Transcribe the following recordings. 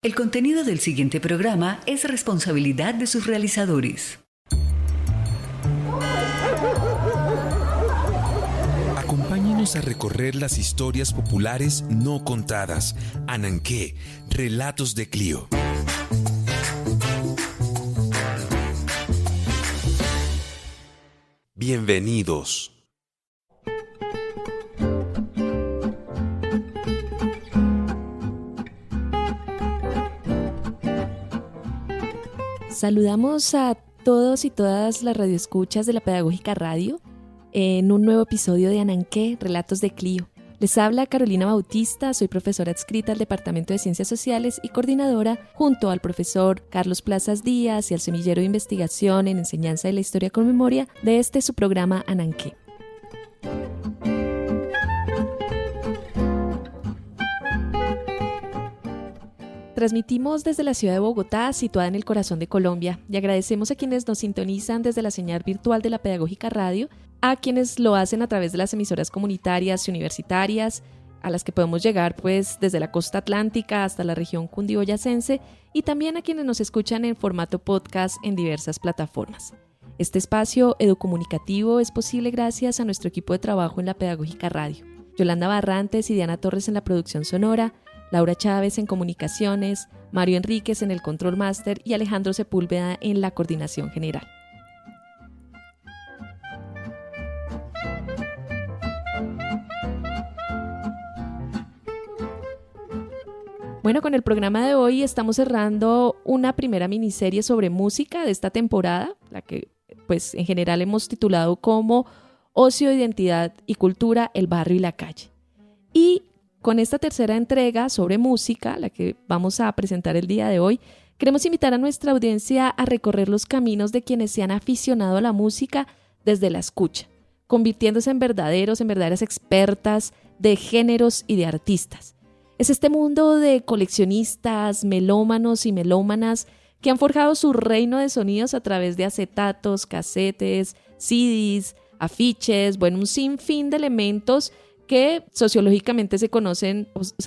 El contenido del siguiente programa es responsabilidad de sus realizadores. Acompáñenos a recorrer las historias populares no contadas. Ananqué, Relatos de Clio. Bienvenidos. Saludamos a todos y todas las radioescuchas de la Pedagógica Radio en un nuevo episodio de Ananqué, Relatos de Clio. Les habla Carolina Bautista, soy profesora adscrita al Departamento de Ciencias Sociales y coordinadora junto al profesor Carlos Plazas Díaz y al Semillero de Investigación en Enseñanza de la Historia con Memoria de su programa Ananqué. Transmitimos desde la ciudad de Bogotá, situada en el corazón de Colombia, y agradecemos a quienes nos sintonizan desde la señal virtual de la Pedagógica Radio, a quienes lo hacen a través de las emisoras comunitarias y universitarias, a las que podemos llegar pues desde la costa atlántica hasta la región cundiboyacense, y también a quienes nos escuchan en formato podcast en diversas plataformas. Este espacio educomunicativo es posible gracias a nuestro equipo de trabajo en la Pedagógica Radio. Yolanda Barrantes y Diana Torres en la producción sonora, Laura Chávez en comunicaciones, Mario Enríquez en el control máster y Alejandro Sepúlveda en la coordinación general. Bueno, con el programa de hoy estamos cerrando una primera miniserie sobre música de esta temporada, la que pues en general hemos titulado como Ocio, Identidad y Cultura, el Barrio y la Calle. Y con esta tercera entrega sobre música, la que vamos a presentar el día de hoy, queremos invitar a nuestra audiencia a recorrer los caminos de quienes se han aficionado a la música desde la escucha, convirtiéndose en verdaderas expertas de géneros y de artistas. Es este mundo de coleccionistas, melómanos y melómanas que han forjado su reino de sonidos a través de acetatos, casetes, CDs, afiches, un sinfín de elementos que sociológicamente se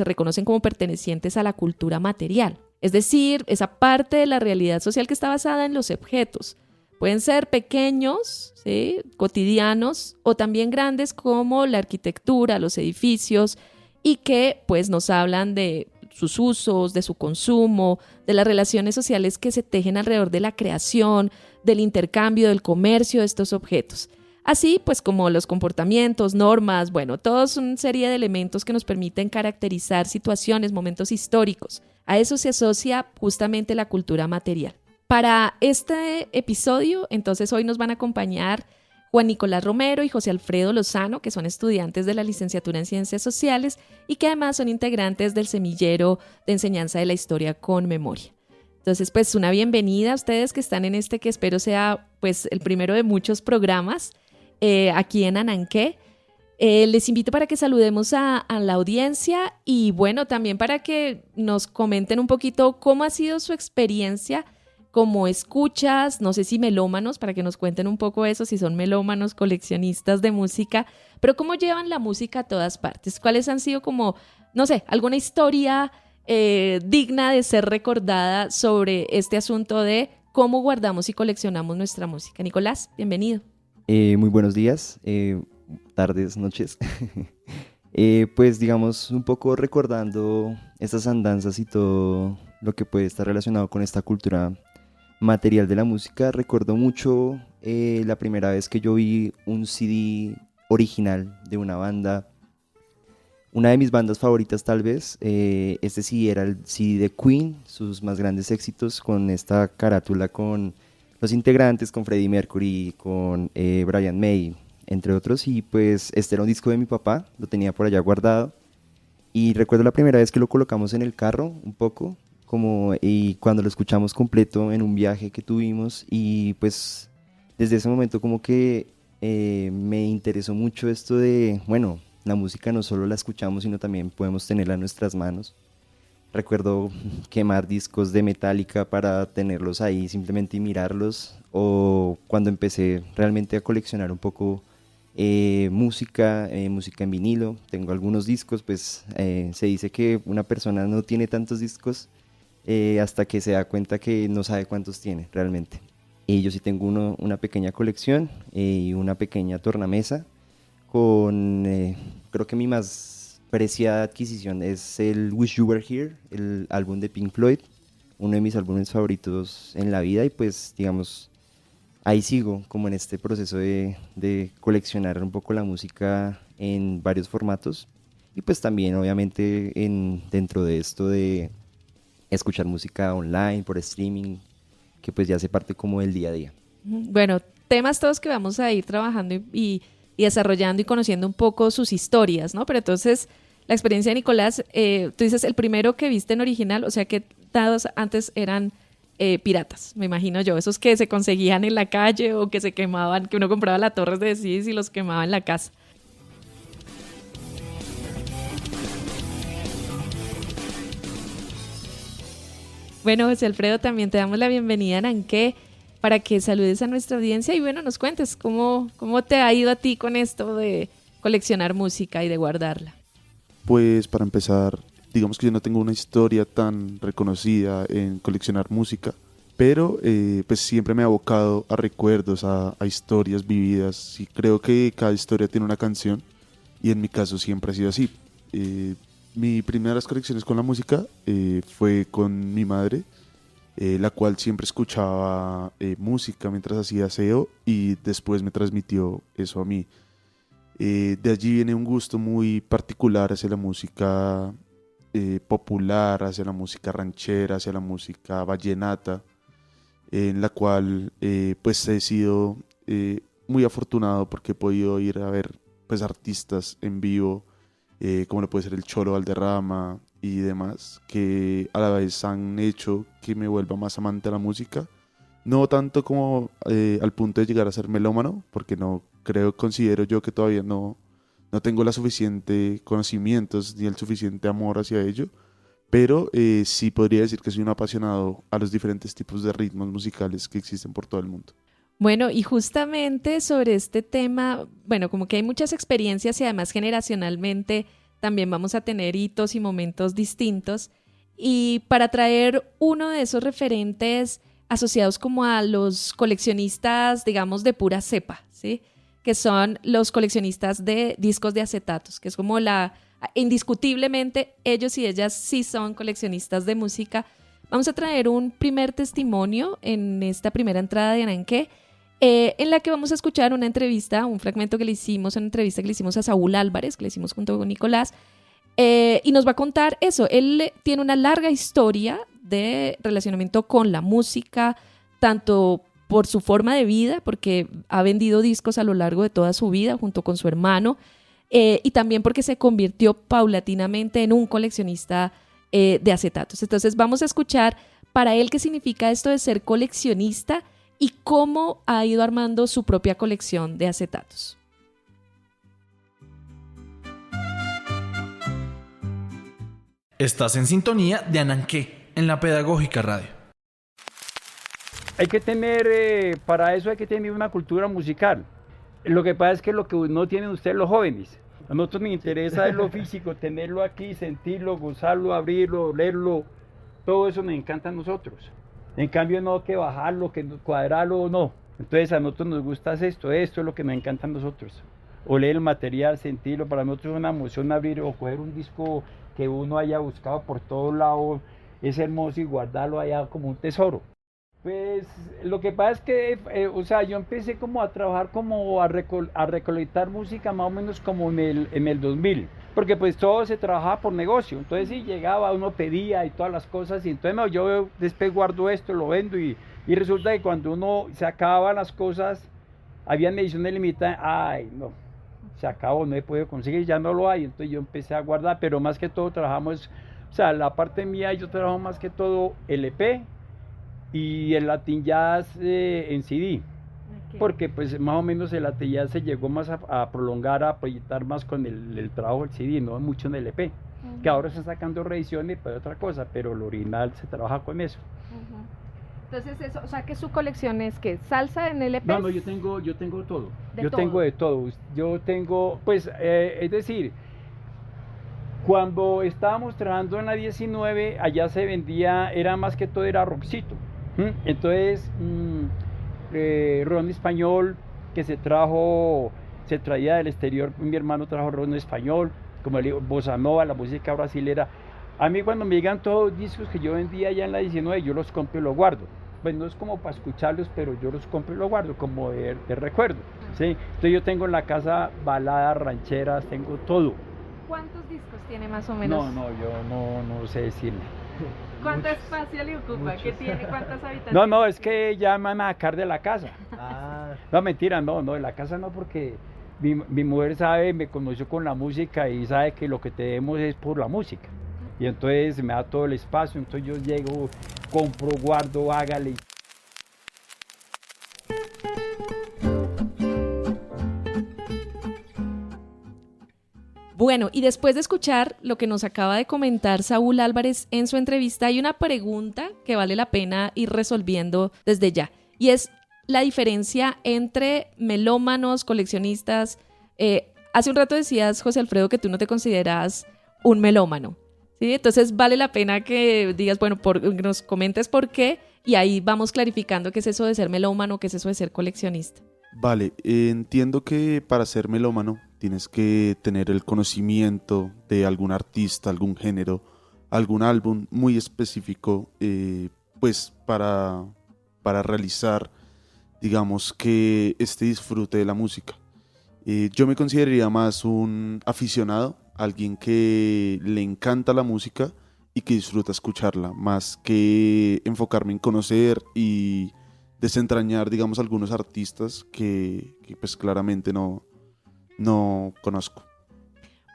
reconocen como pertenecientes a la cultura material. Es decir, esa parte de la realidad social que está basada en los objetos. Pueden ser pequeños, ¿sí?, cotidianos, o también grandes como la arquitectura, los edificios, y que pues nos hablan de sus usos, de su consumo, de las relaciones sociales que se tejen alrededor de la creación, del intercambio, del comercio de estos objetos. Así pues como los comportamientos, normas, toda una serie de elementos que nos permiten caracterizar situaciones, momentos históricos. A eso se asocia justamente la cultura material. Para este episodio, entonces hoy nos van a acompañar Juan Nicolás Romero y José Alfredo Lozano, que son estudiantes de la licenciatura en Ciencias Sociales y que además son integrantes del Semillero de Enseñanza de la Historia con Memoria. Entonces, pues una bienvenida a ustedes que están en este que espero sea pues el primero de muchos programas aquí en Ananqué. Les invito para que saludemos a la audiencia y también para que nos comenten un poquito cómo ha sido su experiencia como escuchas, no sé si melómanos, para que nos cuenten un poco eso, si son melómanos, coleccionistas de música, pero cómo llevan la música a todas partes, cuáles han sido como, no sé, alguna historia digna de ser recordada sobre este asunto de cómo guardamos y coleccionamos nuestra música. Nicolás, bienvenido. Muy buenos días, tardes, noches. Pues digamos, un poco recordando estas andanzas y todo lo que puede estar relacionado con esta cultura material de la música, recuerdo mucho la primera vez que yo vi un CD original de una banda, una de mis bandas favoritas tal vez. Este sí era el CD de Queen, sus más grandes éxitos, con esta carátula con los integrantes, con Freddie Mercury, con Brian May, entre otros, y pues este era un disco de mi papá, lo tenía por allá guardado, y recuerdo la primera vez que lo colocamos en el carro, un poco, y cuando lo escuchamos completo en un viaje que tuvimos, y pues desde ese momento como que me interesó mucho esto de, la música no solo la escuchamos, sino también podemos tenerla en nuestras manos. Recuerdo quemar discos de Metallica para tenerlos ahí simplemente y mirarlos, o cuando empecé realmente a coleccionar un poco música en vinilo. Tengo algunos discos, pues se dice que una persona no tiene tantos discos hasta que se da cuenta que no sabe cuántos tiene realmente. Y yo sí tengo una pequeña colección y una pequeña tornamesa con, creo que mi más preciada adquisición es el Wish You Were Here, el álbum de Pink Floyd, uno de mis álbumes favoritos en la vida, y pues digamos, ahí sigo como en este proceso de coleccionar un poco la música en varios formatos, y pues también obviamente dentro de esto de escuchar música online, por streaming, que pues ya hace parte como del día a día. Bueno, temas todos que vamos a ir trabajando y desarrollando y conociendo un poco sus historias, ¿no? Pero entonces, la experiencia de Nicolás, tú dices el primero que viste en original, o sea que todos antes eran piratas, me imagino yo, esos que se conseguían en la calle o que se quemaban, que uno compraba las torres de CDs y los quemaba en la casa. Bueno, José Alfredo, también te damos la bienvenida a Nanqué para que saludes a nuestra audiencia y bueno, nos cuentes cómo te ha ido a ti con esto de coleccionar música y de guardarla. Pues para empezar, digamos que yo no tengo una historia tan reconocida en coleccionar música, pero pues siempre me ha abocado a recuerdos, a historias vividas, y creo que cada historia tiene una canción y en mi caso siempre ha sido así. Mis primeras conexiones con la música fue con mi madre, la cual siempre escuchaba música mientras hacía aseo y después me transmitió eso a mí. De allí viene un gusto muy particular hacia la música popular, hacia la música ranchera, hacia la música vallenata, en la cual pues he sido muy afortunado porque he podido ir a ver pues artistas en vivo, como lo puede ser el Cholo Valderrama y demás, que a la vez han hecho que me vuelva más amante a la música. No tanto como al punto de llegar a ser melómano, porque considero yo que todavía no tengo la suficiente conocimientos ni el suficiente amor hacia ello, pero sí podría decir que soy un apasionado a los diferentes tipos de ritmos musicales que existen por todo el mundo. Bueno, y justamente sobre este tema, bueno, como que hay muchas experiencias y además generacionalmente también vamos a tener hitos y momentos distintos. Y para traer uno de esos referentes asociados como a los coleccionistas, digamos, de pura cepa, ¿sí? Que son los coleccionistas de discos de acetatos, que es como indiscutiblemente ellos y ellas sí son coleccionistas de música. Vamos a traer un primer testimonio en esta primera entrada de Nanqué, en la que vamos a escuchar una entrevista, una entrevista que le hicimos a Saúl Álvarez, que le hicimos junto con Nicolás, y nos va a contar eso. Él tiene una larga historia de relacionamiento con la música, tanto por su forma de vida, porque ha vendido discos a lo largo de toda su vida junto con su hermano, y también porque se convirtió paulatinamente en un coleccionista de acetatos. Entonces vamos a escuchar para él qué significa esto de ser coleccionista y cómo ha ido armando su propia colección de acetatos. Estás en sintonía de Ananqué, en la Pedagógica Radio. Hay que tener, para eso hay que tener una cultura musical. Lo que pasa es que lo que no tienen ustedes los jóvenes. A nosotros nos interesa es lo físico, tenerlo aquí, sentirlo, gozarlo, abrirlo, olerlo. Todo eso nos encanta a nosotros. En cambio no que bajarlo, que cuadrarlo, no. Entonces a nosotros nos gusta esto es lo que nos encanta a nosotros. Oler el material, sentirlo, para nosotros es una emoción abrir o coger un disco que uno haya buscado por todos lados, es hermoso y guardarlo allá como un tesoro. Pues lo que pasa es que, yo empecé como a trabajar, como a recolectar música más o menos como en el 2000, porque pues todo se trabajaba por negocio, entonces sí llegaba, uno pedía y todas las cosas, y entonces no, yo después guardo esto, lo vendo, y resulta que cuando uno se acababan las cosas, habían ediciones limitadas, ay no, se acabó, no he podido conseguir, ya no lo hay, entonces yo empecé a guardar, pero más que todo trabajamos, la parte mía, yo trabajo más que todo LP, y el Latin Jazz en CD, okay. Porque pues más o menos el Latin Jazz se llegó más a prolongar, a proyectar más con el trabajo del CD, no mucho en el LP, que ahora se están sacando reediciones para otra cosa, pero el original se trabaja con eso. Entonces eso, o sea que su colección es que salsa en LP. No, yo tengo todo. Tengo de todo. Yo tengo, pues, es decir, Cuando estábamos trabajando en la 19, allá se vendía, era más que todo, era rockcito. Entonces, ron español que se traía del exterior, mi hermano trajo ron español, como le digo, bossa nova, la música brasilera. A mí cuando me llegan todos los discos que yo vendía allá en la 19, yo los compro y los guardo. Pues no es como para escucharlos, pero yo los compro y los guardo como de recuerdo, ¿sí? Entonces yo tengo en la casa baladas, rancheras, tengo todo. ¿Cuántos discos tiene más o menos? Yo no sé decirle. ¿Cuánto espacio le ocupa? ¿Qué tiene? ¿Cuántas habitaciones? No, es que ya me van a sacar de la casa. No, mentira, no, de la casa no, porque mi mujer sabe, me conoció con la música y sabe que lo que tenemos es por la música. Y entonces me da todo el espacio, entonces yo llego, compro, guardo, hágale. Bueno, y después de escuchar lo que nos acaba de comentar Saúl Álvarez en su entrevista, hay una pregunta que vale la pena ir resolviendo desde ya, y es la diferencia entre melómanos, coleccionistas. Hace un rato decías, José Alfredo, que tú no te consideras un melómano, ¿sí? Entonces vale la pena que digas, bueno, nos comentes por qué, y ahí vamos clarificando qué es eso de ser melómano, qué es eso de ser coleccionista. Vale, entiendo que para ser melómano tienes que tener el conocimiento de algún artista, algún género, algún álbum muy específico, pues para realizar, digamos, que este disfrute de la música. Yo me consideraría más un aficionado, alguien que le encanta la música y que disfruta escucharla, más que enfocarme en conocer y desentrañar, digamos, algunos artistas que pues claramente no conozco.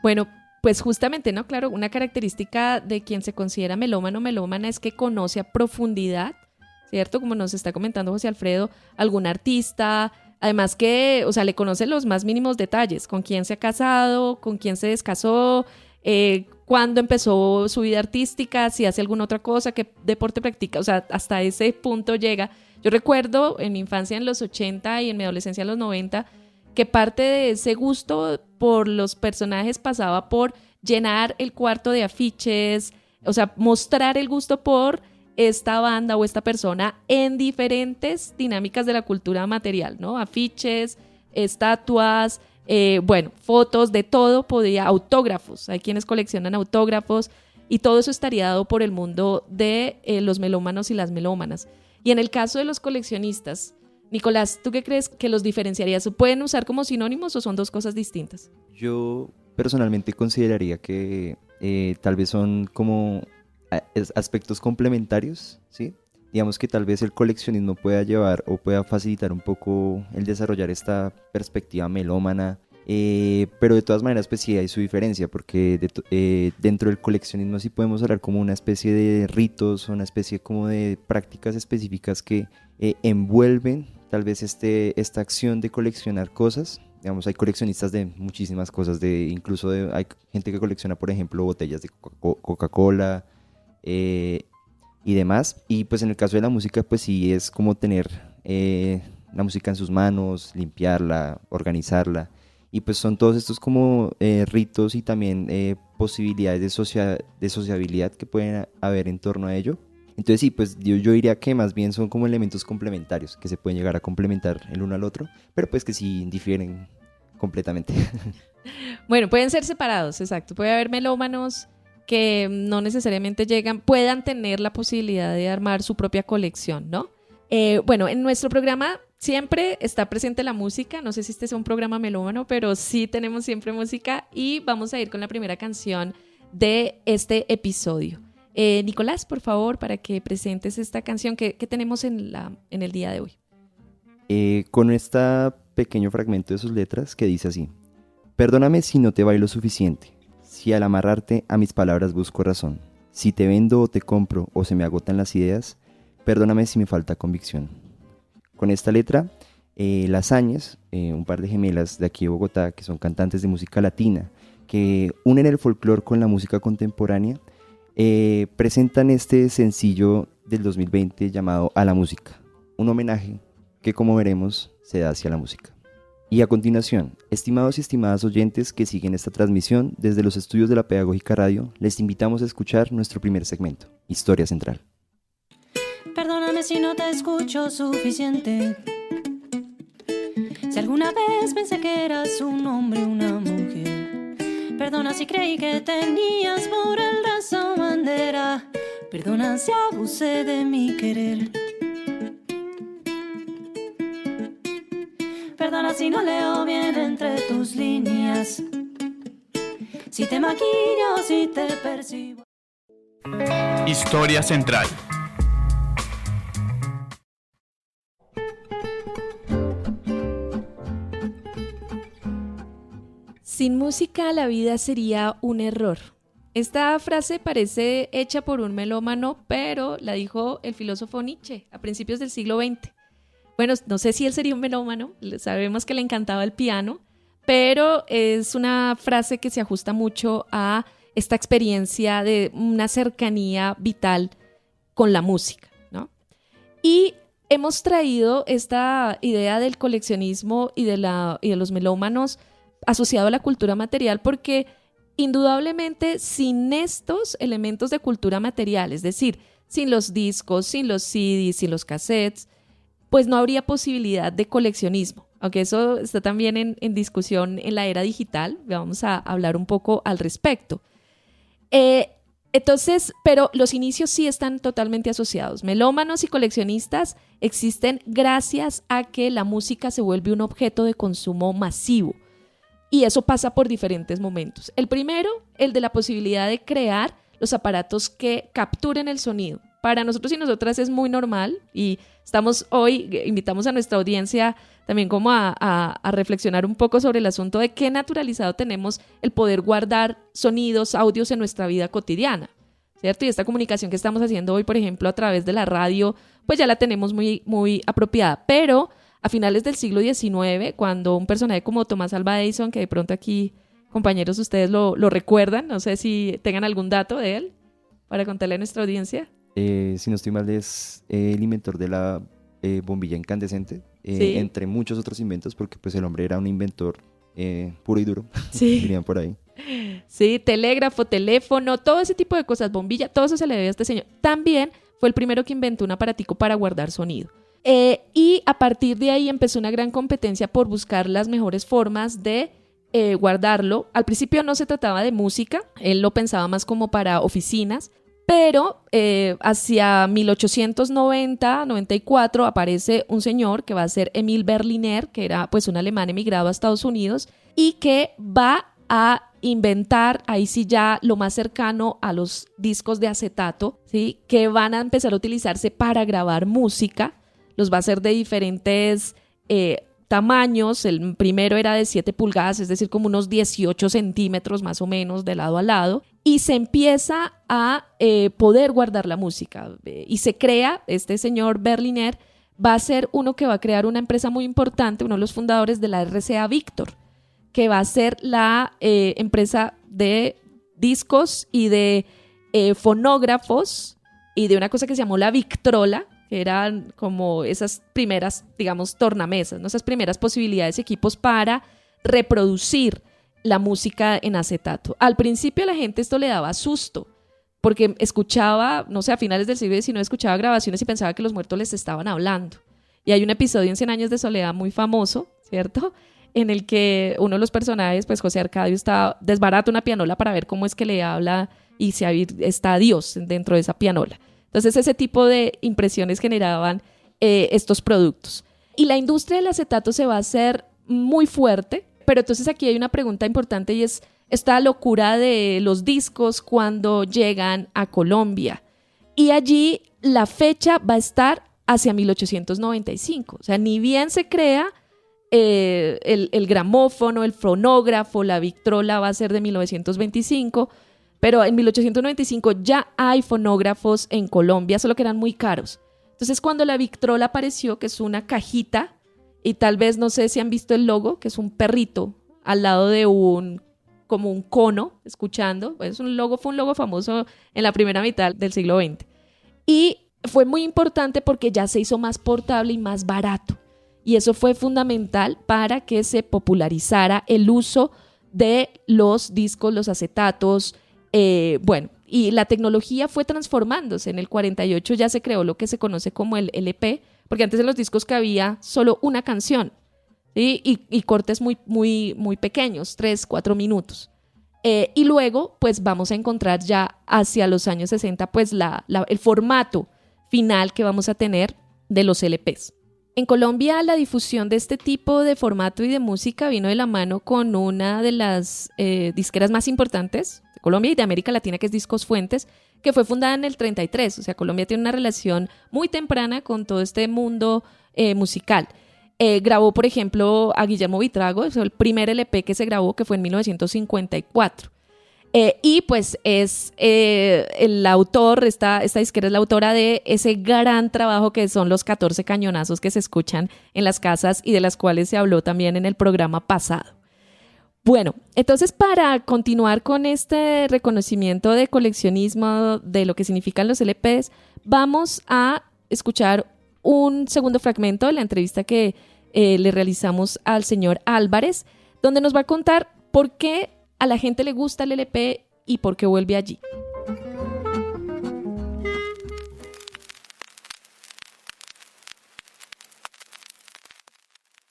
Bueno, pues justamente, ¿no? Claro, una característica de quien se considera melómano o melómana es que conoce a profundidad, ¿cierto? Como nos está comentando José Alfredo, algún artista, además que, o sea, le conoce los más mínimos detalles, con quién se ha casado, con quién se descasó, cuándo empezó su vida artística, si hace alguna otra cosa, qué deporte practica, o sea, hasta ese punto llega. Yo recuerdo en mi infancia en los 80 y en mi adolescencia en los 90, que parte de ese gusto por los personajes pasaba por llenar el cuarto de afiches, o sea, mostrar el gusto por esta banda o esta persona en diferentes dinámicas de la cultura material, ¿no? Afiches, estatuas, bueno, fotos, de todo podía, autógrafos, hay quienes coleccionan autógrafos y todo eso estaría dado por el mundo de los melómanos y las melómanas. Y en el caso de los coleccionistas, Nicolás, ¿tú qué crees que los diferenciarías? ¿Pueden usar como sinónimos o son dos cosas distintas? Yo personalmente consideraría que tal vez son como aspectos complementarios, ¿sí? Digamos que tal vez el coleccionismo pueda llevar o pueda facilitar un poco el desarrollar esta perspectiva melómana, pero de todas maneras pues sí hay su diferencia, porque dentro del coleccionismo sí podemos hablar como una especie de ritos, una especie como de prácticas específicas que envuelven tal vez esta acción de coleccionar cosas. Digamos, hay coleccionistas de muchísimas cosas, hay gente que colecciona, por ejemplo, botellas de Coca-Cola y demás. Y pues en el caso de la música, pues sí es como tener la música en sus manos, limpiarla, organizarla. Y pues son todos estos como ritos y también posibilidades de sociabilidad que pueden haber en torno a ello. Entonces sí, pues yo diría que más bien son como elementos complementarios, que se pueden llegar a complementar el uno al otro, pero pues que sí difieren completamente. Bueno, pueden ser separados, exacto. Puede haber melómanos que no necesariamente puedan tener la posibilidad de armar su propia colección, ¿no? Bueno, en nuestro programa siempre está presente la música. No sé si este es un programa melómano, pero sí tenemos siempre música y vamos a ir con la primera canción de este episodio. Nicolás, por favor, para que presentes esta canción que tenemos en el día de hoy. Con este pequeño fragmento de sus letras que dice así: perdóname si no te bailo suficiente, si al amarrarte a mis palabras busco razón, si te vendo o te compro o se me agotan las ideas, perdóname si me falta convicción. Con esta letra, Las Áñez, un par de gemelas de aquí de Bogotá, que son cantantes de música latina, que unen el folclore con la música contemporánea, presentan este sencillo del 2020 llamado A la Música, un homenaje que, como veremos, se da hacia la música. Y a continuación, estimados y estimadas oyentes que siguen esta transmisión desde los estudios de la Pedagógica Radio, les invitamos a escuchar nuestro primer segmento, Historia Central. Perdóname si no te escucho suficiente. Si alguna vez pensé que eras un hombre o una mujer. Perdona si creí que tenías por el raza bandera. Perdona si abusé de mi querer. Perdona si no leo bien entre tus líneas. Si te maquillo, si te percibo. Historia Central. Sin música la vida sería un error. Esta frase parece hecha por un melómano, pero la dijo el filósofo Nietzsche a principios del siglo XX. Bueno, no sé si él sería un melómano, sabemos que le encantaba el piano, pero es una frase que se ajusta mucho a esta experiencia de una cercanía vital con la música, ¿no? Y hemos traído esta idea del coleccionismo y de los melómanos asociado a la cultura material porque indudablemente sin estos elementos de cultura material, es decir, sin los discos, sin los CDs, sin los cassettes, pues no habría posibilidad de coleccionismo, aunque eso está también en discusión en la era digital, vamos a hablar un poco al respecto. Entonces, pero los inicios sí están totalmente asociados. Melómanos y coleccionistas existen gracias a que la música se vuelve un objeto de consumo masivo. Y eso pasa por diferentes momentos. El primero, el de la posibilidad de crear los aparatos que capturen el sonido. Para nosotros y nosotras es muy normal y invitamos a nuestra audiencia también como a reflexionar un poco sobre el asunto de qué naturalizado tenemos el poder guardar sonidos, audios en nuestra vida cotidiana, ¿cierto? Y esta comunicación que estamos haciendo hoy, por ejemplo, a través de la radio, pues ya la tenemos muy, muy apropiada. Pero a finales del siglo XIX, cuando un personaje como Thomas Alva Edison, que de pronto aquí, compañeros, ustedes lo recuerdan, no sé si tengan algún dato de él para contarle a nuestra audiencia. Si no estoy mal, es el inventor de la bombilla incandescente, Sí. entre muchos otros inventos, porque pues el hombre era un inventor puro y duro, Sí. dirían por ahí. Sí, telégrafo, teléfono, todo ese tipo de cosas, bombilla, todo eso se le debe a este señor. También fue el primero que inventó un aparatico para guardar sonido. Y a partir de ahí empezó una gran competencia por buscar las mejores formas de guardarlo. Al principio no se trataba de música, él lo pensaba más como para oficinas, pero hacia 1890-94 aparece un señor que va a ser Emil Berliner, que era pues un alemán emigrado a Estados Unidos y que va a inventar, ahí sí ya lo más cercano a los discos de acetato, ¿sí? Que van a empezar a utilizarse para grabar música. Los va a hacer de diferentes tamaños. El primero era de 7 pulgadas, es decir, como unos 18 centímetros más o menos de lado a lado. Y se empieza a poder guardar la música. Y se crea, este señor Berliner va a ser uno que va a crear una empresa muy importante, uno de los fundadores de la RCA Victor, que va a ser la empresa de discos y de fonógrafos y de una cosa que se llamó la Victrola, que eran como esas primeras, digamos, tornamesas, ¿no? Esas primeras posibilidades, equipos para reproducir la música en acetato. Al principio a la gente esto le daba susto, porque escuchaba, no sé, a finales del siglo XIX escuchaba grabaciones y pensaba que los muertos les estaban hablando. Y hay un episodio en 100 años de soledad muy famoso, ¿cierto?, en el que uno de los personajes, pues José Arcadio, desbarata una pianola para ver cómo es que le habla y si está Dios dentro de esa pianola. Entonces ese tipo de impresiones generaban estos productos. Y la industria del acetato se va a hacer muy fuerte, pero entonces aquí hay una pregunta importante y es esta locura de los discos cuando llegan a Colombia. Y allí la fecha va a estar hacia 1895. O sea, ni bien se crea el gramófono, el fonógrafo, la Victrola va a ser de 1925, pero en 1895 ya hay fonógrafos en Colombia, solo que eran muy caros. Entonces cuando la Victrola apareció, que es una cajita, y tal vez no sé si han visto el logo, que es un perrito al lado de como un cono, escuchando, pues fue un logo famoso en la primera mitad del siglo XX. Y fue muy importante porque ya se hizo más portable y más barato. y eso fue fundamental para que se popularizara el uso de los discos, los acetatos, y la tecnología fue transformándose. En el 48 ya se creó lo que se conoce como el LP, porque antes en los discos cabía solo una canción, ¿sí? y cortes muy, muy, muy pequeños, 3-4 minutos. Y luego, pues vamos a encontrar ya hacia los años 60, pues el formato final que vamos a tener de los LPs. En Colombia, la difusión de este tipo de formato y de música vino de la mano con una de las disqueras más importantes de Colombia y de América Latina, que es Discos Fuentes, que fue fundada en el 33. O sea, Colombia tiene una relación muy temprana con todo este mundo musical. Grabó, por ejemplo, a Guillermo Vitrago, el primer LP que se grabó, que fue en 1954. Y pues es el autor, esta disquera es la autora de ese gran trabajo que son los 14 cañonazos que se escuchan en las casas y de las cuales se habló también en el programa pasado. Bueno, entonces para continuar con este reconocimiento de coleccionismo, de lo que significan los LPs, vamos a escuchar un segundo fragmento de la entrevista que le realizamos al señor Álvarez, donde nos va a contar por qué a la gente le gusta el LP y por qué vuelve allí.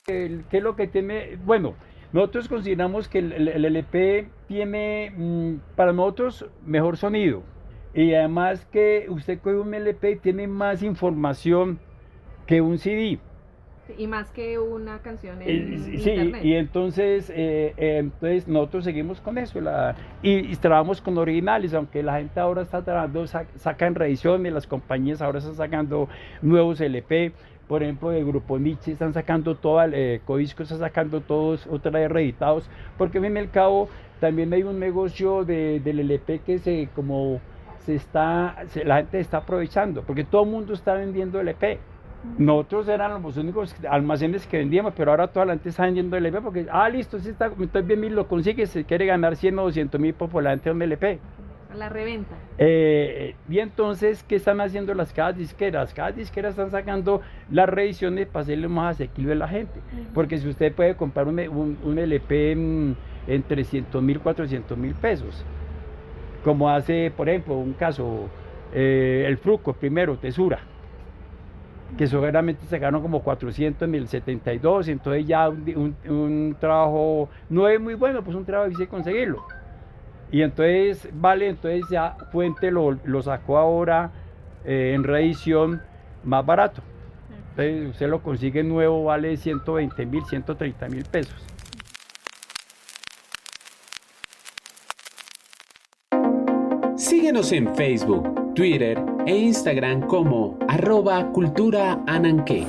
¿Qué es lo que tiene? Bueno, nosotros consideramos que el LP tiene para nosotros mejor sonido, y además que usted coge un LP y tiene más información que un CD. Y más que una canción en internet. Sí, y entonces nosotros seguimos con eso y trabajamos con originales, aunque la gente ahora está trabajando, sacan reediciones, las compañías ahora están sacando nuevos LP, por ejemplo de Grupo Nietzsche están sacando Codisco está sacando todos otra vez reeditados, porque en el cabo también hay un negocio del LP que la gente está aprovechando, porque todo el mundo está vendiendo LP. Nosotros éramos los únicos almacenes que vendíamos, pero ahora toda la gente está vendiendo LP porque, listo, si está, entonces bien lo consigue, se quiere ganar 100 o 200 mil por la gente de un LP. A la reventa. Y entonces, ¿qué están haciendo las casas disqueras? Cada disquera están sacando las reediciones para hacerle más asequible a la gente. Porque si usted puede comprar un LP en 300 mil, 400 mil pesos, como hace, por ejemplo, un caso, el Fruco, primero, Tesura, que seguramente sacaron como 400 en el 72, entonces ya un trabajo no es muy bueno, pues un trabajo difícil conseguirlo. Y entonces entonces ya Fuente lo sacó ahora en reedición más barato. Entonces usted lo consigue nuevo, vale 120 mil, 130 mil pesos. Síguenos en Facebook, Twitter e Instagram como @culturaananque.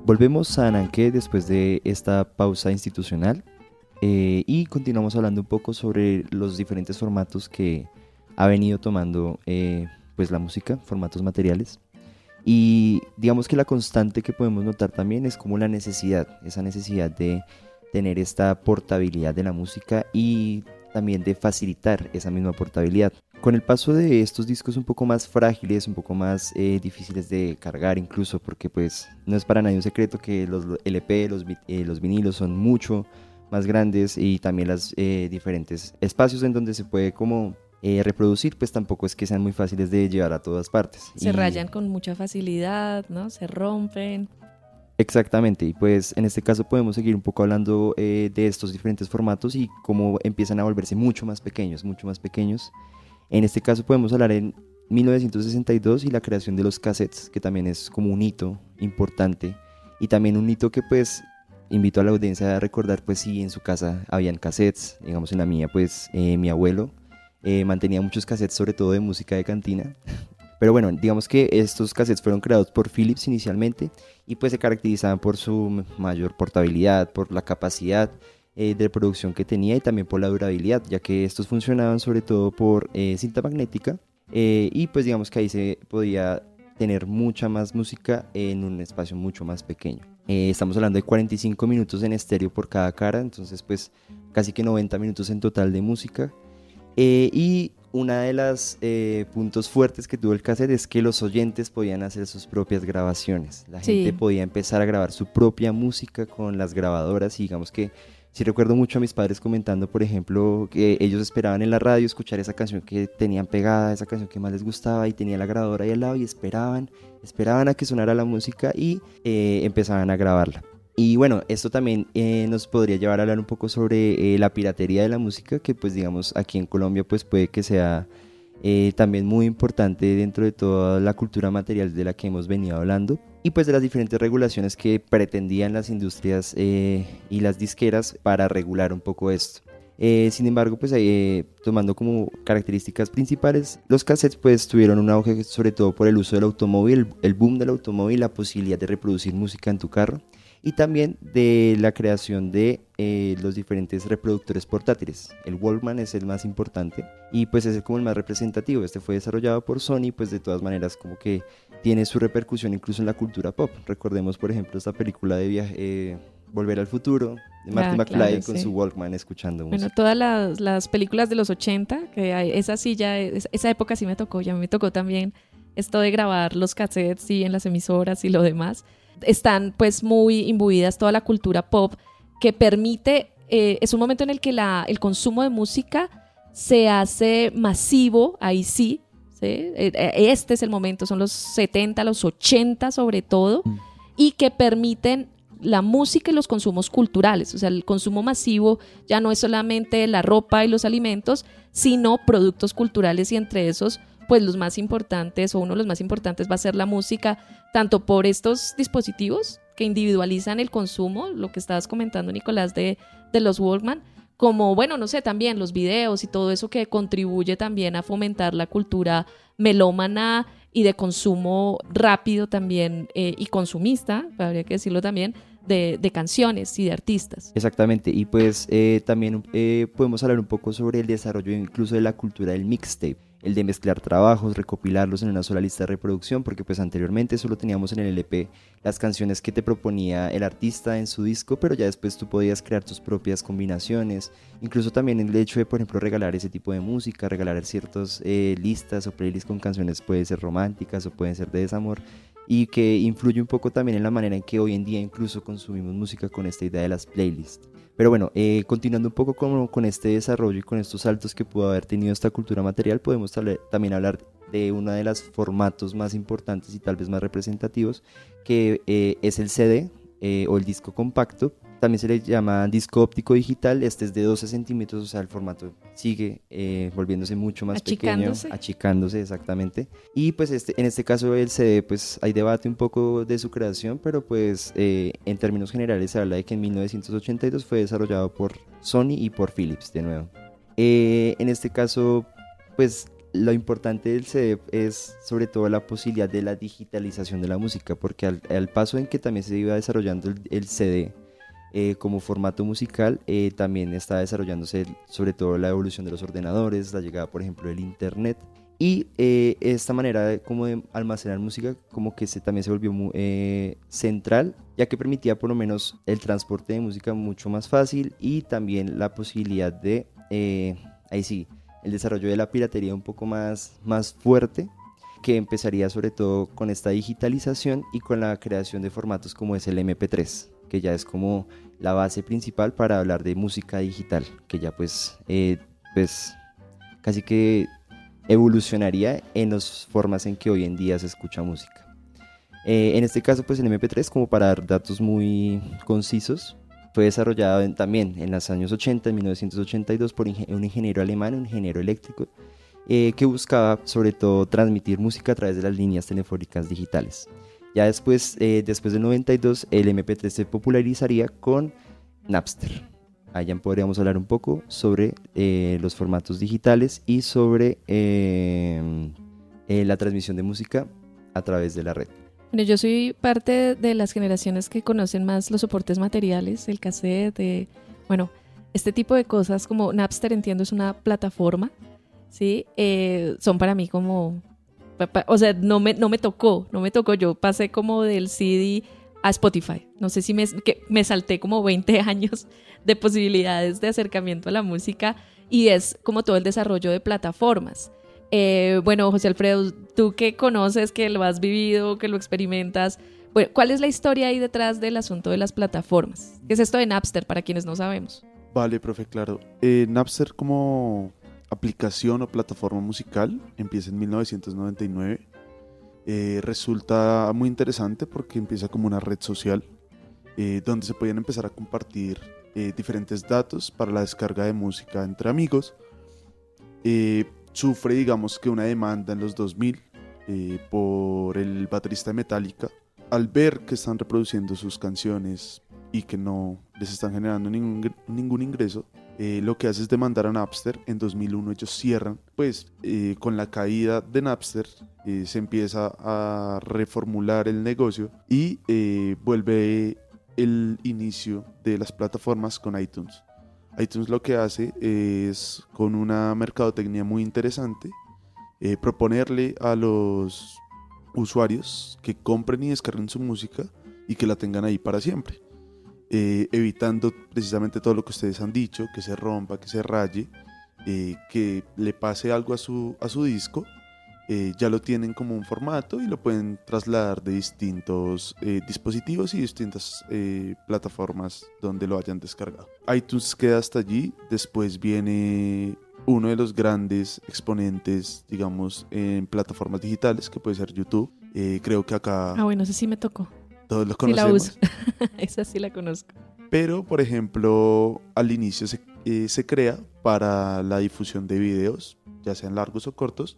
Volvemos a Ananqué después de esta pausa institucional y continuamos hablando un poco sobre los diferentes formatos que ha venido tomando pues la música, formatos materiales. Y digamos que la constante que podemos notar también es como esa necesidad de tener esta portabilidad de la música y también de facilitar esa misma portabilidad. Con el paso de estos discos un poco más frágiles, un poco más difíciles de cargar incluso, porque pues no es para nadie un secreto que los LP, los vinilos son mucho más grandes y también los diferentes espacios en donde se puede como reproducir, pues tampoco es que sean muy fáciles de llevar a todas partes. Se rayan con mucha facilidad, ¿no? Se rompen. Exactamente, y pues en este caso podemos seguir un poco hablando de estos diferentes formatos y cómo empiezan a volverse mucho más pequeños. En este caso podemos hablar en 1962 y la creación de los cassettes, que también es como un hito importante y también un hito que pues invito a la audiencia a recordar, pues si en su casa habían cassettes, digamos en la mía pues mi abuelo mantenía muchos cassettes, sobre todo de música de cantina. Pero bueno, digamos que estos cassettes fueron creados por Philips inicialmente y pues se caracterizaban por su mayor portabilidad, por la capacidad de producción que tenía y también por la durabilidad, ya que estos funcionaban sobre todo por cinta magnética y pues digamos que ahí se podía tener mucha más música en un espacio mucho más pequeño. Estamos hablando de 45 minutos en estéreo por cada cara, entonces pues casi que 90 minutos en total de música. Y una de las puntos fuertes que tuvo el cassette es que los oyentes podían hacer sus propias grabaciones. La gente podía empezar a grabar su propia música con las grabadoras, y digamos que sí recuerdo mucho a mis padres comentando, por ejemplo, que ellos esperaban en la radio escuchar esa canción que tenían pegada, esa canción que más les gustaba, y tenía la grabadora ahí al lado y esperaban a que sonara la música y empezaban a grabarla. Y bueno, esto también nos podría llevar a hablar un poco sobre la piratería de la música, que pues digamos aquí en Colombia pues puede que sea también muy importante dentro de toda la cultura material de la que hemos venido hablando, y pues de las diferentes regulaciones que pretendían las industrias y las disqueras para regular un poco esto. Sin embargo, pues tomando como características principales, los cassettes pues tuvieron un auge sobre todo por el uso del automóvil, el boom del automóvil, la posibilidad de reproducir música en tu carro, y también de la creación de los diferentes reproductores portátiles. El Walkman es el más importante y pues es como el más representativo. Este fue desarrollado por Sony, pues de todas maneras como que tiene su repercusión incluso en la cultura pop. Recordemos por ejemplo esta película de viaje, Volver al Futuro, de Marty McFly, claro, con su Walkman escuchando música. Bueno, todas las películas de los 80, que esa época sí me tocó, ya me tocó también esto de grabar los cassettes y en las emisoras y lo demás. Están pues muy imbuidas toda la cultura pop que permite, es un momento en el que el consumo de música se hace masivo, ahí sí. Este es el momento, son los 70, los 80 sobre todo, y que permiten la música y los consumos culturales. O sea, el consumo masivo ya no es solamente la ropa y los alimentos, sino productos culturales, y entre esos pues los más importantes, o uno de los más importantes, va a ser la música, tanto por estos dispositivos que individualizan el consumo, lo que estabas comentando, Nicolás, de los Walkman, como, bueno, no sé, también los videos y todo eso que contribuye también a fomentar la cultura melómana y de consumo rápido también, y consumista, habría que decirlo también, de canciones y de artistas. Exactamente, y pues también podemos hablar un poco sobre el desarrollo incluso de la cultura del mixtape, el de mezclar trabajos, recopilarlos en una sola lista de reproducción, porque pues anteriormente solo teníamos en el LP las canciones que te proponía el artista en su disco, pero ya después tú podías crear tus propias combinaciones, incluso también el hecho de, por ejemplo, regalar ese tipo de música, regalar ciertas listas o playlists con canciones, pueden ser románticas o pueden ser de desamor, y que influye un poco también en la manera en que hoy en día incluso consumimos música con esta idea de las playlists. Pero bueno, continuando un poco con este desarrollo y con estos saltos que pudo haber tenido esta cultura material, podemos también hablar de uno de los formatos más importantes y tal vez más representativos, que es el CD o el disco compacto. También se le llama disco óptico digital. Este es de 12 centímetros, o sea, el formato sigue volviéndose mucho más pequeño, achicándose exactamente. Y pues en este caso el CD, pues hay debate un poco de su creación, pero pues en términos generales se habla de que en 1982 fue desarrollado por Sony y por Philips de nuevo. En este caso, pues lo importante del CD es sobre todo la posibilidad de la digitalización de la música, porque al paso en que también se iba desarrollando el CD como formato musical, también está desarrollándose sobre todo la evolución de los ordenadores, la llegada por ejemplo del internet, y esta manera como de almacenar música como que también se volvió muy central, ya que permitía por lo menos el transporte de música mucho más fácil, y también la posibilidad de, ahí sí, el desarrollo de la piratería un poco más fuerte, que empezaría sobre todo con esta digitalización y con la creación de formatos como es el MP3, que ya es como la base principal para hablar de música digital, que ya pues casi que evolucionaría en las formas en que hoy en día se escucha música. En este caso pues el MP3, como para dar datos muy concisos, fue desarrollado también en los años 80, en 1982, por un ingeniero alemán, un ingeniero eléctrico, que buscaba sobre todo transmitir música a través de las líneas telefónicas digitales. Ya después del 92, el MP3 se popularizaría con Napster. Allá podríamos hablar un poco sobre los formatos digitales y sobre la transmisión de música a través de la red. Bueno, yo soy parte de las generaciones que conocen más los soportes materiales, el cassette, este tipo de cosas como Napster, entiendo, es una plataforma, ¿sí? Son para mí como O sea, no me tocó. Yo pasé como del CD a Spotify. No sé si me salté como 20 años de posibilidades de acercamiento a la música y es como todo el desarrollo de plataformas. Bueno, José Alfredo, tú que conoces, que lo has vivido, que lo experimentas, bueno, ¿cuál es la historia ahí detrás del asunto de las plataformas? ¿Qué es esto de Napster para quienes no sabemos? Vale, profe, claro. Napster como aplicación o plataforma musical empieza en 1999. Resulta muy interesante porque empieza como una red social donde se podían empezar a compartir diferentes datos para la descarga de música entre amigos. Sufre, digamos, que una demanda en los 2000 por el baterista de Metallica al ver que están reproduciendo sus canciones y que no les están generando ningún ingreso. Lo que hace es demandar a Napster. En 2001 ellos cierran. Pues con la caída de Napster se empieza a reformular el negocio y vuelve el inicio de las plataformas con iTunes. iTunes lo que hace es, con una mercadotecnia muy interesante, proponerle a los usuarios que compren y descarguen su música y que la tengan ahí para siempre. Evitando precisamente todo lo que ustedes han dicho, que se rompa, que se raye, que le pase algo a su disco. Ya lo tienen como un formato y lo pueden trasladar de distintos dispositivos y distintas plataformas donde lo hayan descargado. iTunes queda hasta allí. Después viene uno de los grandes exponentes, digamos, en plataformas digitales, que puede ser YouTube. Creo que acá... Bueno, ese sí me tocó. Todos los conocemos. conocemos. Sí la uso. Esa sí la conozco. Pero, por ejemplo, al inicio se crea para la difusión de videos, ya sean largos o cortos,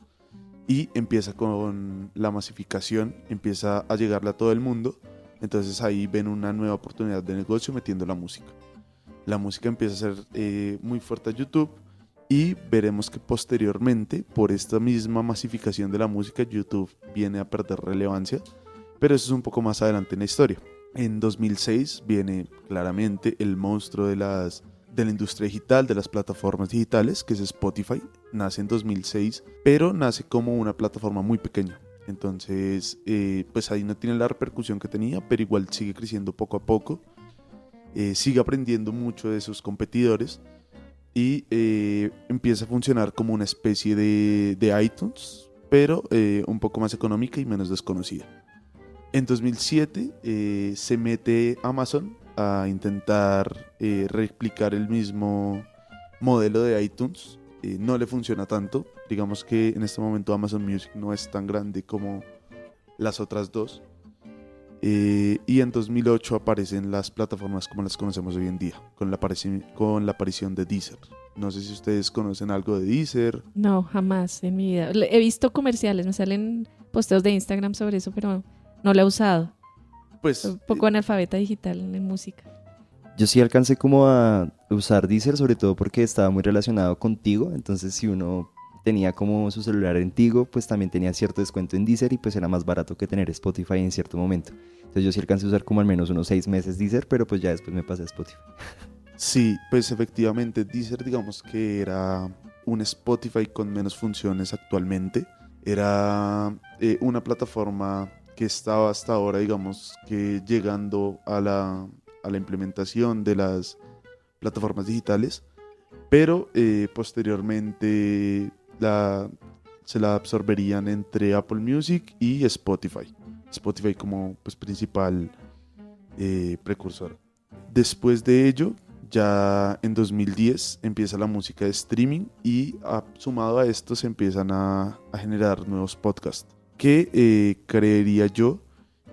y empieza con la masificación, empieza a llegarle a todo el mundo. Entonces ahí ven una nueva oportunidad de negocio metiendo la música. La música empieza a ser muy fuerte a YouTube y veremos que posteriormente, por esta misma masificación de la música, YouTube viene a perder relevancia. Pero eso es un poco más adelante en la historia. En 2006 viene claramente el monstruo de la industria digital, de las plataformas digitales, que es Spotify. Nace en 2006, pero nace como una plataforma muy pequeña. Entonces, pues ahí no tiene la repercusión que tenía, pero igual sigue creciendo poco a poco. Sigue aprendiendo mucho de sus competidores y empieza a funcionar como una especie de iTunes, pero un poco más económica y menos desconocida. En 2007 se mete Amazon a intentar replicar el mismo modelo de iTunes. No le funciona tanto. Digamos que en este momento Amazon Music no es tan grande como las otras dos. Y en 2008 aparecen las plataformas como las conocemos hoy en día, con la aparición de Deezer. No sé si ustedes conocen algo de Deezer. No, jamás en mi vida. He visto comerciales, me salen posteos de Instagram sobre eso, pero no lo he usado. Pues soy un poco analfabeta digital en música. Yo sí alcancé como a usar Deezer, sobre todo porque estaba muy relacionado con Tigo. Entonces si uno tenía como su celular en Tigo, pues también tenía cierto descuento en Deezer y pues era más barato que tener Spotify en cierto momento. Entonces yo sí alcancé a usar como al menos unos 6 meses Deezer, pero pues ya después me pasé a Spotify. Sí, pues efectivamente Deezer, digamos que era un Spotify con menos funciones actualmente. Era una plataforma que estaba hasta ahora, digamos, que llegando a la implementación de las plataformas digitales, pero posteriormente se la absorberían entre Apple Music y Spotify. Spotify como pues, principal precursor. Después de ello, ya en 2010 empieza la música de streaming y sumado a esto se empiezan a generar nuevos podcasts, que creería yo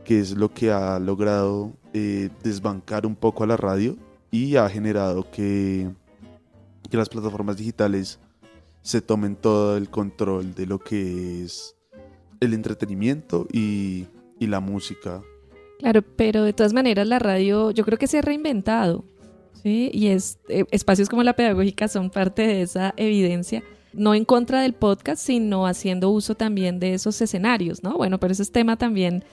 que es lo que ha logrado desbancar un poco a la radio y ha generado que las plataformas digitales se tomen todo el control de lo que es el entretenimiento y la música. Claro, pero de todas maneras la radio yo creo que se ha reinventado, ¿sí? Y espacios como La Pedagógica son parte de esa evidencia, no en contra del podcast, sino haciendo uso también de esos escenarios, ¿no? Bueno, pero ese es tema también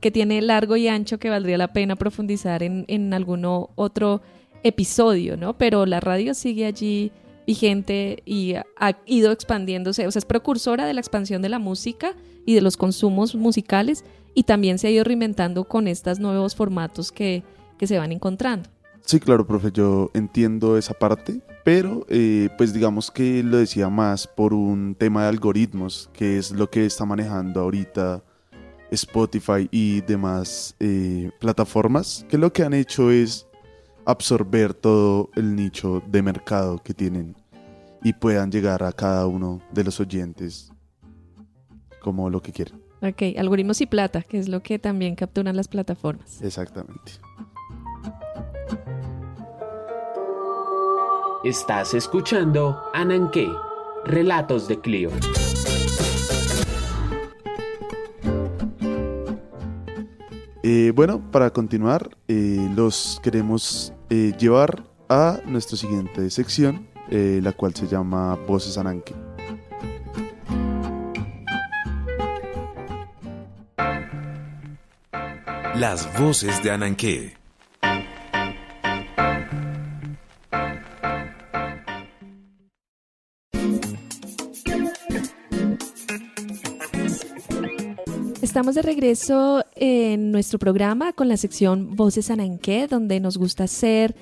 que tiene largo y ancho que valdría la pena profundizar en algún otro episodio, ¿no? Pero la radio sigue allí vigente y ha ido expandiéndose, o sea, es precursora de la expansión de la música y de los consumos musicales, y también se ha ido reinventando con estos nuevos formatos que se van encontrando. Sí, claro, profe, yo entiendo esa parte, pero pues digamos que lo decía más por un tema de algoritmos, que es lo que está manejando ahorita Spotify y demás plataformas, que lo que han hecho es absorber todo el nicho de mercado que tienen y puedan llegar a cada uno de los oyentes como lo que quieren. Ok, algoritmos y plata, que es lo que también capturan las plataformas. Exactamente. Estás escuchando Ananqué, Relatos de Clio. Bueno, para continuar, los queremos llevar a nuestra siguiente sección, la cual se llama Voces Ananqué. Las voces de Ananqué. Estamos de regreso en nuestro programa con la sección Voces Ananqué, donde nos gusta hacer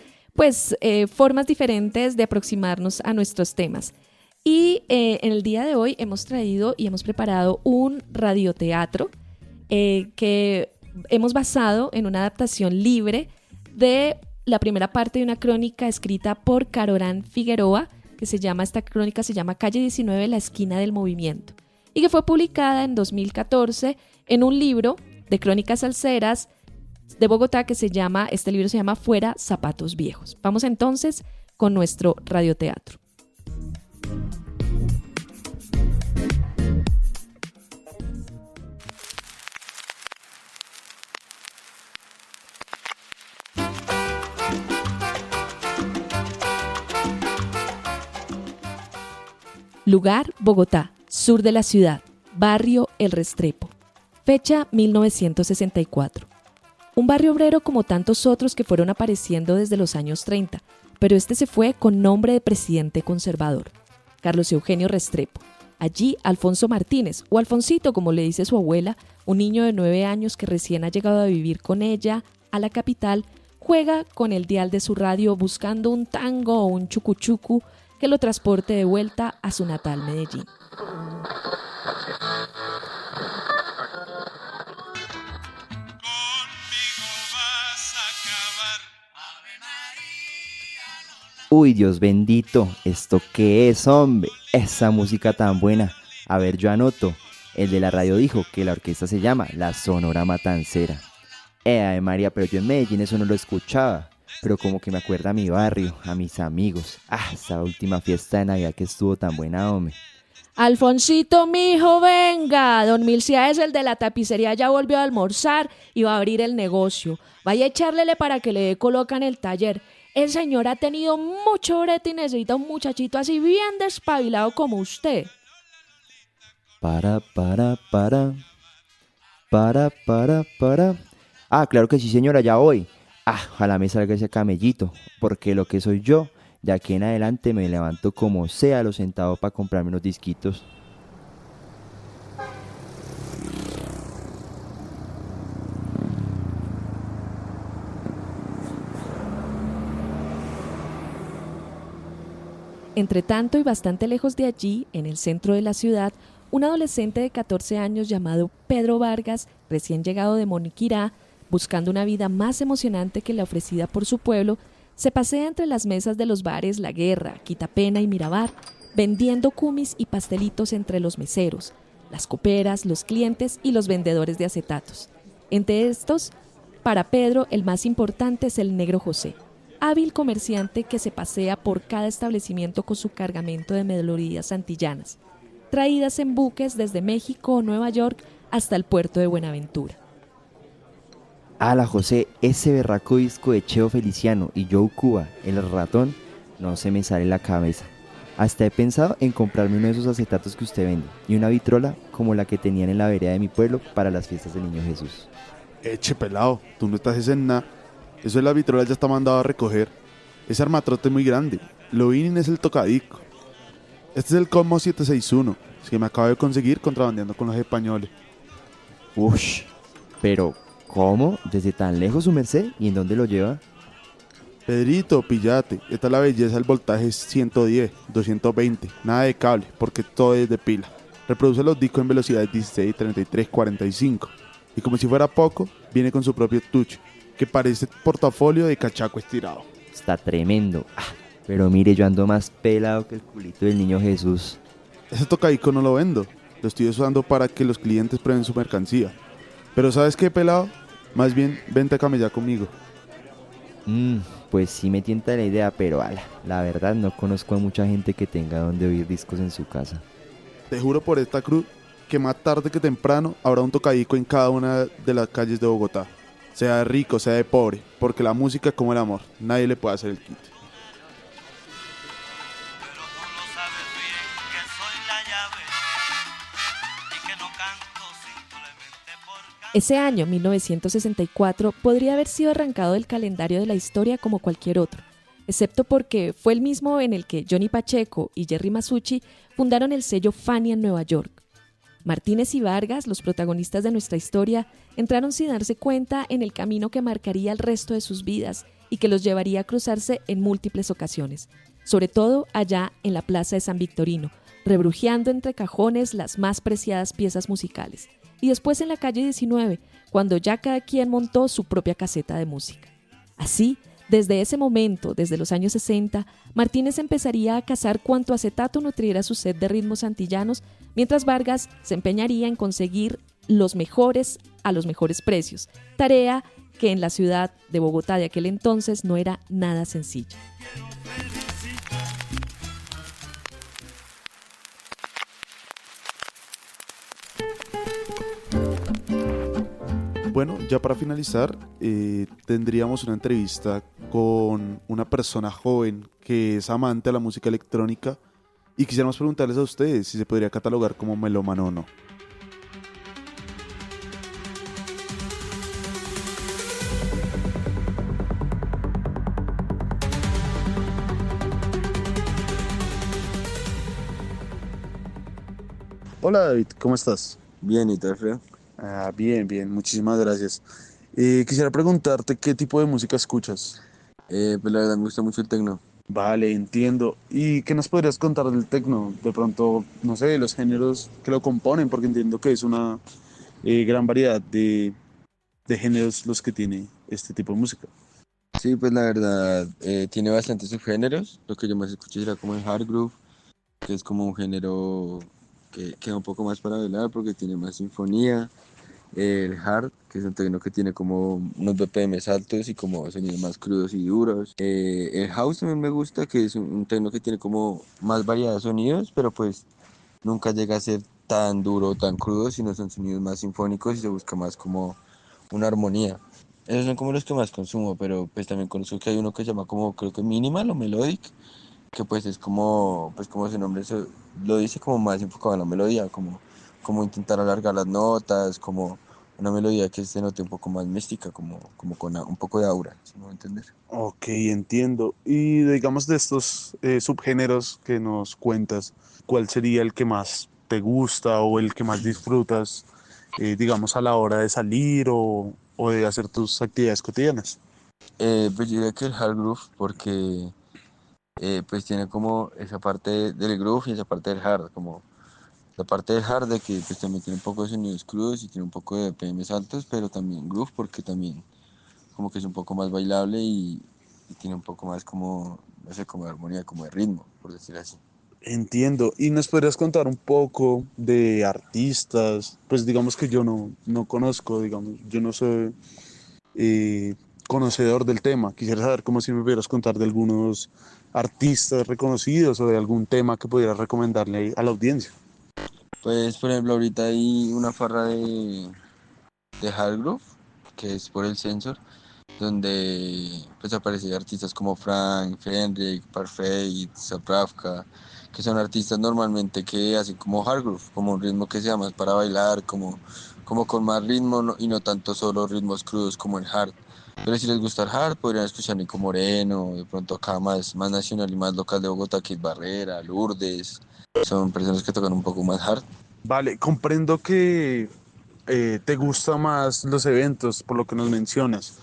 formas diferentes de aproximarnos a nuestros temas. Y en el día de hoy hemos traído y hemos preparado un radioteatro que hemos basado en una adaptación libre de la primera parte de una crónica escrita por Carolán Figueroa, esta crónica se llama Calle 19, la esquina del movimiento, y que fue publicada en 2014 en un libro de crónicas salseras de Bogotá este libro se llama Fuera Zapatos Viejos. Vamos entonces con nuestro radioteatro. Lugar, Bogotá, sur de la ciudad, barrio El Restrepo. Fecha 1964. Un barrio obrero como tantos otros que fueron apareciendo desde los años 30, pero este se fue con nombre de presidente conservador, Carlos Eugenio Restrepo. Allí Alfonso Martínez, o Alfonsito como le dice su abuela, un niño de 9 años que recién ha llegado a vivir con ella a la capital, juega con el dial de su radio buscando un tango o un chucuchucu que lo transporte de vuelta a su natal Medellín. Uy, Dios bendito, ¿esto qué es, hombre? Esa música tan buena. A ver, yo anoto. El de la radio dijo que la orquesta se llama La Sonora Matancera. Ave María, pero yo en Medellín eso no lo escuchaba. Pero como que me acuerda a mi barrio, a mis amigos. Esa última fiesta de Navidad que estuvo tan buena, hombre. Alfonsito, mijo, venga. Don Milciades, el de la tapicería, ya volvió a almorzar y va a abrir el negocio. Vaya a echarle para que le dé coloca en el taller. El señor ha tenido mucho brete y necesita un muchachito así bien despabilado como usted. Para. Ah, claro que sí, señora, ya voy. Ojalá me salga ese camellito, porque lo que soy yo, de aquí en adelante me levanto como sea los centavos para comprarme unos disquitos. Entre tanto y bastante lejos de allí, en el centro de la ciudad, un adolescente de 14 años llamado Pedro Vargas, recién llegado de Moniquirá, buscando una vida más emocionante que la ofrecida por su pueblo, se pasea entre las mesas de los bares La Guerra, Quitapena y Mirabar, vendiendo cumis y pastelitos entre los meseros, las coperas, los clientes y los vendedores de acetatos. Entre estos, para Pedro, el más importante es el Negro José, hábil comerciante que se pasea por cada establecimiento con su cargamento de melodías antillanas, traídas en buques desde México o Nueva York hasta el puerto de Buenaventura. La José, ese berraco disco de Cheo Feliciano y Joe Cuba, el ratón, no se me sale la cabeza. Hasta he pensado en comprarme uno de esos acetatos que usted vende y una vitrola como la que tenían en la vereda de mi pueblo para las fiestas del Niño Jesús. Eche pelado, tú no estás en nada. Eso de la vitrola ya está mandado a recoger. Ese armatrote es muy grande. Lo vinning es el tocadico. Este es el Cosmo 761, que me acabo de conseguir contrabandeando con los españoles. Ush, pero ¿cómo? ¿Desde tan lejos su merced? ¿Y en dónde lo lleva? Pedrito, pillate. Esta es la belleza del voltaje 110, 220. Nada de cable, porque todo es de pila. Reproduce los discos en velocidades 16, 33, 45. Y como si fuera poco, viene con su propio touch, que parece portafolio de cachaco estirado. Está tremendo. Pero mire, yo ando más pelado que el culito del niño Jesús. Ese tocadico no lo vendo. Lo estoy usando para que los clientes prueben su mercancía. Pero ¿sabes qué, pelado? Más bien, vente a camellar conmigo. Pues sí me tienta la idea, pero la verdad no conozco a mucha gente que tenga donde oír discos en su casa. Te juro por esta cruz que más tarde que temprano habrá un tocadico en cada una de las calles de Bogotá. Sea de rico, sea de pobre, porque la música es como el amor, nadie le puede hacer el quite. Ese año, 1964, podría haber sido arrancado del calendario de la historia como cualquier otro, excepto porque fue el mismo en el que Johnny Pacheco y Jerry Masucci fundaron el sello Fania en Nueva York. Martínez y Vargas, los protagonistas de nuestra historia, entraron sin darse cuenta en el camino que marcaría el resto de sus vidas y que los llevaría a cruzarse en múltiples ocasiones, sobre todo allá en la Plaza de San Victorino, rebrujeando entre cajones las más preciadas piezas musicales, y después en la calle 19, cuando ya cada quien montó su propia caseta de música. Así, desde ese momento, desde los años 60, Martínez empezaría a cazar cuanto acetato nutriera su sed de ritmos antillanos, mientras Vargas se empeñaría en conseguir los mejores a los mejores precios, tarea que en la ciudad de Bogotá de aquel entonces no era nada sencilla. Bueno, ya para finalizar, tendríamos una entrevista con una persona joven que es amante de la música electrónica y quisiéramos preguntarles a ustedes si se podría catalogar como melómano o no. Hola David, ¿cómo estás? Bien, ¿y tú, Alfredo? Bien, muchísimas gracias. Quisiera preguntarte qué tipo de música escuchas. Pues la verdad me gusta mucho el tecno. Vale, entiendo. ¿Y qué nos podrías contar del tecno? De pronto, no sé, los géneros que lo componen, porque entiendo que es una gran variedad de géneros los que tiene este tipo de música. Sí, pues la verdad tiene bastantes subgéneros. Lo que yo más escucho será como el hard groove, que es como un género que queda un poco más para bailar porque tiene más sinfonía. El hard, que es un tecno que tiene como unos BPMs altos y como sonidos más crudos y duros. El house también me gusta, que es un tecno que tiene como más variedad de sonidos, pero pues nunca llega a ser tan duro o tan crudo, sino son sonidos más sinfónicos y se busca más como una armonía. Esos son como los que más consumo, pero pues también conozco que hay uno que se llama como, creo que minimal o melodic, que pues es como, pues como su nombre lo dice, como más enfocado en la melodía, como intentar alargar las notas, como una melodía que se note un poco más mística, como con un povo de aura, ¿sí me voy a entender? Ok, entiendo. Y digamos de estos subgéneros que nos cuentas, ¿cuál sería el que más te gusta o el que más disfrutas, digamos, a la hora de salir o de hacer tus actividades cotidianas? Pues yo diría que el hard groove, porque pues tiene como esa parte del groove y esa parte del hard, como la parte del hard de que pues también tiene un poco de sonidos crudos y tiene un poco de BPMs altos, pero también groove porque también como que es un poco más bailable y tiene un poco más como, no sé, como de armonía, como de ritmo, por decir así. Entiendo. ¿Y nos podrías contar un poco de artistas? Pues digamos que yo no conozco, digamos, yo no soy conocedor del tema. Quisiera saber cómo si me pudieras contar de algunos artistas reconocidos o de algún tema que pudieras recomendarle a la audiencia. Pues, por ejemplo, ahorita hay una farra de hard groove, que es por el Sensor, donde pues aparecen artistas como Frank, Fenric, Parfait, Zapravka, que son artistas normalmente que hacen como hard groove, como un ritmo que sea más para bailar, como con más ritmo y no tanto solo ritmos crudos como el hard. Pero si les gusta el hard, podrían escuchar Nico Moreno, de pronto acá más nacional y más local de Bogotá, Kid Barrera, Lourdes. Son personas que tocan un poco más hard. Vale, comprendo que te gustan más los eventos, por lo que nos mencionas.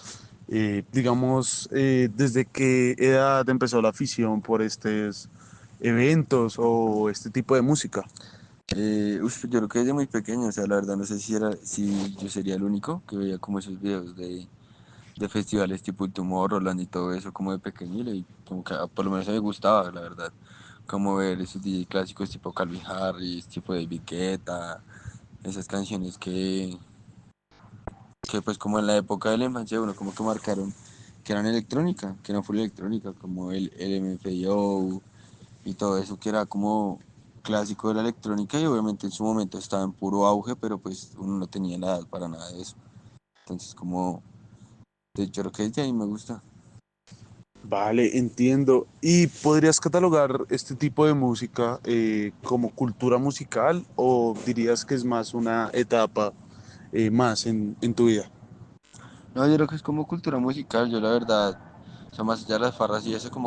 Digamos, ¿desde qué edad empezó la afición por estos eventos o este tipo de música? Yo creo que desde muy pequeño, o sea, la verdad no sé si yo sería el único que veía como esos videos de festivales tipo el Tomorrowland y todo eso como de pequeño y como que por lo menos a mí me gustaba, la verdad. Como ver esos DJ clásicos tipo Calvin Harris, tipo David Guetta, esas canciones que pues como en la época de la infancia uno como que marcaron que eran electrónica, que eran full electrónica, como el MFAO y todo eso que era como clásico de la electrónica y obviamente en su momento estaba en puro auge, pero pues uno no tenía la edad para nada de eso. Entonces como, de hecho creo que desde ahí me gusta. Vale, entiendo. ¿Y podrías catalogar este tipo de música como cultura musical o dirías que es más una etapa más en tu vida? No, yo creo que es como cultura musical, yo la verdad, o sea, más allá de las farras y eso como